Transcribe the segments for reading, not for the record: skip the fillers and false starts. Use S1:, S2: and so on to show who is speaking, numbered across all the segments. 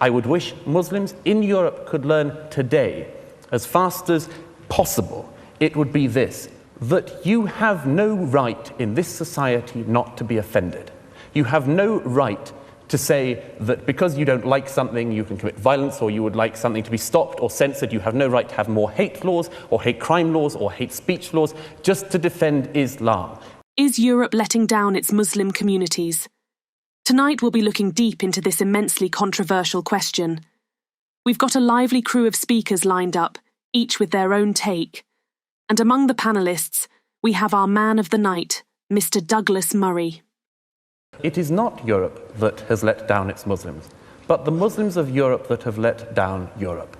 S1: I would wish Muslims in Europe could learn today, as fast as possible, it would be this: that you have no right in this society not to be offended. You have no right to say that because you don't like something, you can commit violence, or you would like something to be stopped or censored. You have no right to have more hate laws, or hate crime laws, or hate speech laws, just to defend Islam.
S2: Is Europe letting down its Muslim communities? Tonight we'll be looking deep into this immensely controversial question. We've got a lively crew of speakers lined up, each with their own take. And among the panellists, we have our man of the night, Mr. Douglas Murray.
S1: It is not Europe that has let down its Muslims, but the Muslims of Europe that have let down Europe.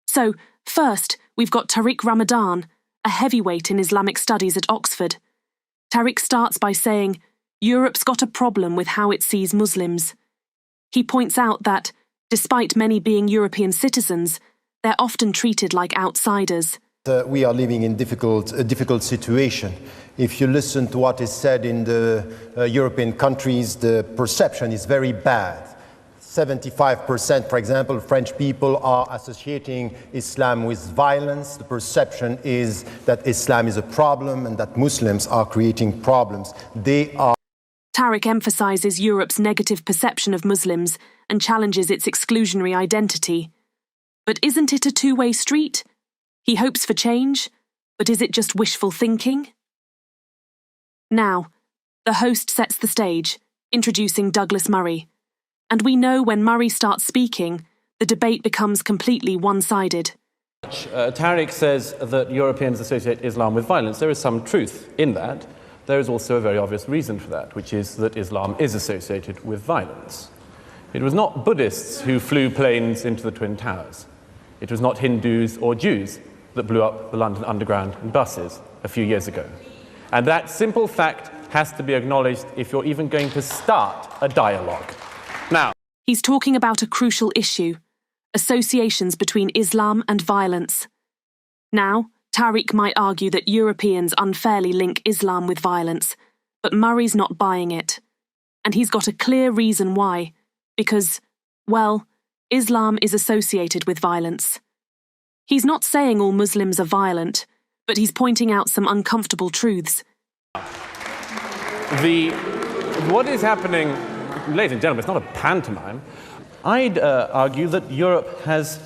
S2: So, first, we've got Tariq Ramadan, a heavyweight in Islamic studies at Oxford. Tariq starts by saying, Europe's got a problem with how it sees Muslims. He points out that, despite many being European citizens, they're often treated like outsiders.
S3: We are living in a difficult situation. If you listen to what is said in the European countries, the perception is very bad. 75%, for example, French people are associating Islam with violence. The perception is that Islam is a problem and that Muslims are creating problems.
S2: Tariq emphasises Europe's negative perception of Muslims and challenges its exclusionary identity. But isn't it a two-way street? He hopes for change, but is it just wishful thinking? Now, the host sets the stage, introducing Douglas Murray. And we know when Murray starts speaking, the debate becomes completely one-sided.
S1: Tariq says that Europeans associate Islam with violence. There is some truth in that. There is also a very obvious reason for that, which is that Islam is associated with violence. It was not Buddhists who flew planes into the Twin Towers. It was not Hindus or Jews that blew up the London Underground in buses a few years ago. And that simple fact has to be acknowledged if you're even going to start a dialogue. Now,
S2: he's talking about a crucial issue: associations between Islam and violence. Now, Tariq might argue that Europeans unfairly link Islam with violence, but Murray's not buying it. And he's got a clear reason why. Because, well, Islam is associated with violence. He's not saying all Muslims are violent, but he's pointing out some uncomfortable truths.
S1: What is happening, ladies and gentlemen, it's not a pantomime. I'd argue that Europe has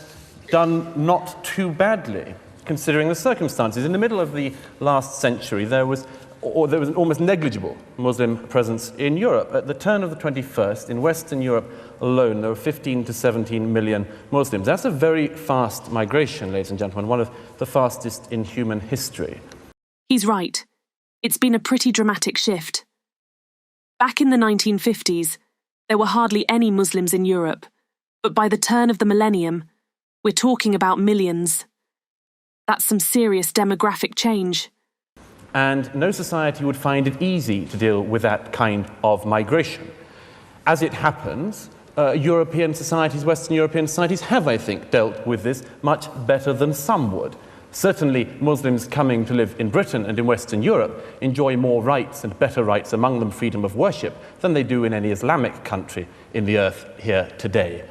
S1: done not too badly, considering the circumstances. In the middle of the last century, there was an almost negligible Muslim presence in Europe. At the turn of the 21st, in Western Europe alone, there were 15 to 17 million Muslims. That's a very fast migration, ladies and gentlemen, one of the fastest in human history.
S2: He's right. It's been a pretty dramatic shift. Back in the 1950s, there were hardly any Muslims in Europe, but by the turn of the millennium, we're talking about millions. That's some serious demographic change.
S1: And no society would find it easy to deal with that kind of migration. As it happens, European societies, Western European societies have, I think, dealt with this much better than some would. Certainly, Muslims coming to live in Britain and in Western Europe enjoy more rights and better rights, among them freedom of worship, than they do in any Islamic country in the earth here today.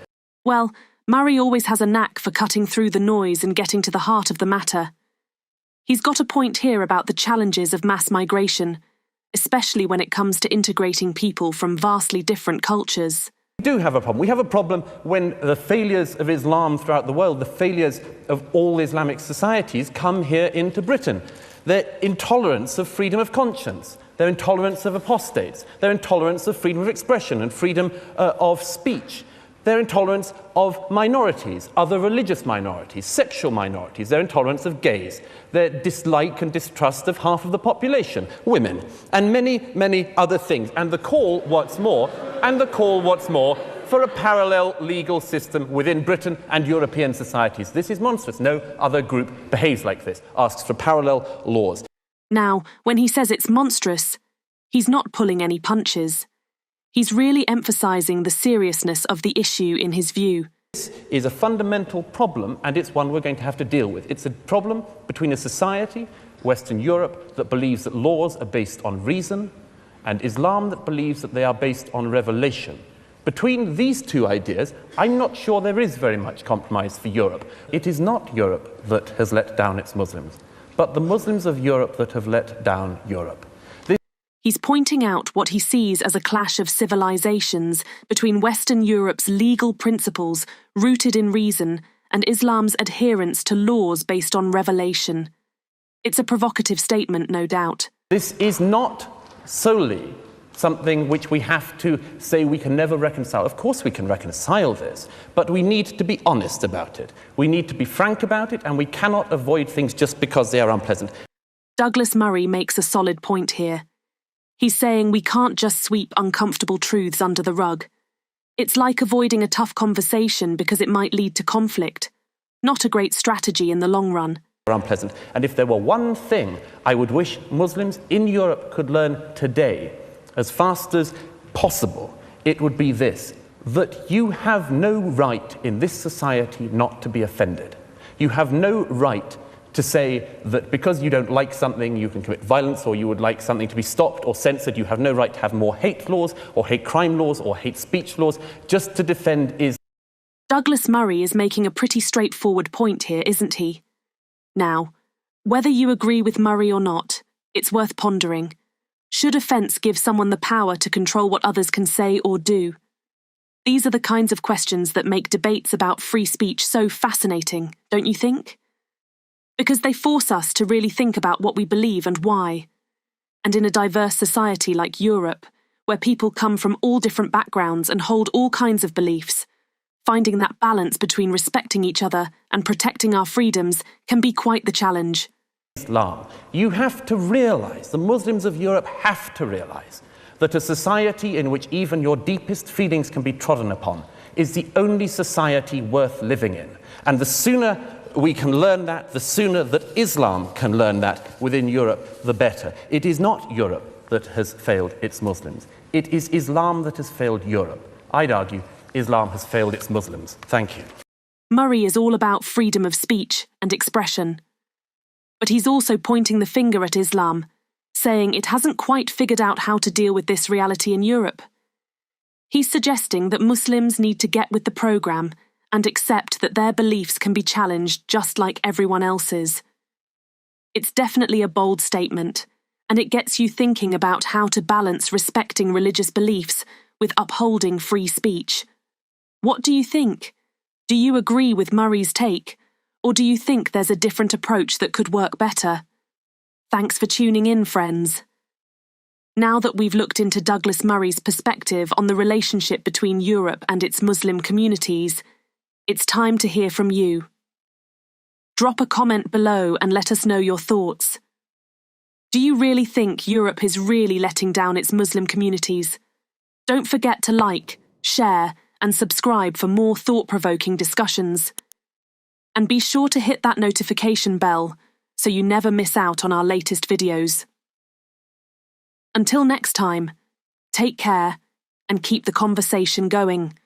S2: Well, Murray always has a knack for cutting through the noise and getting to the heart of the matter. He's got a point here about the challenges of mass migration, especially when it comes to integrating people from vastly different cultures.
S1: We do have a problem. We have a problem when the failures of Islam throughout the world, the failures of all Islamic societies, come here into Britain. Their intolerance of freedom of conscience, their intolerance of apostates, their intolerance of freedom of expression and freedom of speech, their intolerance of minorities, other religious minorities, sexual minorities, their intolerance of gays, their dislike and distrust of half of the population, women, and many, many other things. And the call, what's more, for a parallel legal system within Britain and European societies. This is monstrous. No other group behaves like this, asks for parallel laws.
S2: Now, when he says it's monstrous, he's not pulling any punches. He's really emphasising the seriousness of the issue in his view.
S1: This is a fundamental problem, and it's one we're going to have to deal with. It's a problem between a society, Western Europe, that believes that laws are based on reason, and Islam that believes that they are based on revelation. Between these two ideas, I'm not sure there is very much compromise for Europe. It is not Europe that has let down its Muslims, but the Muslims of Europe that have let down Europe.
S2: He's pointing out what he sees as a clash of civilizations between Western Europe's legal principles rooted in reason and Islam's adherence to laws based on revelation. It's a provocative statement, no doubt.
S1: This is not solely something which we have to say we can never reconcile. Of course we can reconcile this, but we need to be honest about it. We need to be frank about it, and we cannot avoid things just because they are unpleasant.
S2: Douglas Murray makes a solid point here. He's saying we can't just sweep uncomfortable truths under the rug. It's like avoiding a tough conversation because it might lead to conflict. Not a great strategy in the long run.
S1: Unpleasant. And if there were one thing I would wish Muslims in Europe could learn today, as fast as possible, it would be this: that you have no right in this society not to be offended. You have no right to say that because you don't like something you can commit violence, or you would like something to be stopped or censored. You have no right to have more hate laws or hate crime laws or hate speech laws just to defend Islam.
S2: Douglas Murray is making a pretty straightforward point here, isn't he? Now, whether you agree with Murray or not, it's worth pondering. Should offence give someone the power to control what others can say or do? These are the kinds of questions that make debates about free speech so fascinating, don't you think? Because they force us to really think about what we believe and why. And in a diverse society like Europe, where people come from all different backgrounds and hold all kinds of beliefs, finding that balance between respecting each other and protecting our freedoms can be quite the challenge.
S1: Islam. You have to realize, the Muslims of Europe have to realize, that a society in which even your deepest feelings can be trodden upon is the only society worth living in. And the sooner we can learn that, the sooner that Islam can learn that within Europe, the better. It is not Europe that has failed its Muslims. It is Islam that has failed Europe. I'd argue Islam has failed its Muslims. Thank you.
S2: Murray is all about freedom of speech and expression. But he's also pointing the finger at Islam, saying it hasn't quite figured out how to deal with this reality in Europe. He's suggesting that Muslims need to get with the programme and accept that their beliefs can be challenged just like everyone else's. It's definitely a bold statement, and it gets you thinking about how to balance respecting religious beliefs with upholding free speech. What do you think? Do you agree with Murray's take, or do you think there's a different approach that could work better? Thanks for tuning in, friends. Now that we've looked into Douglas Murray's perspective on the relationship between Europe and its Muslim communities, it's time to hear from you. Drop a comment below and let us know your thoughts. Do you really think Europe is really letting down its Muslim communities? Don't forget to like, share, and subscribe for more thought-provoking discussions. And be sure to hit that notification bell so you never miss out on our latest videos. Until next time, take care and keep the conversation going.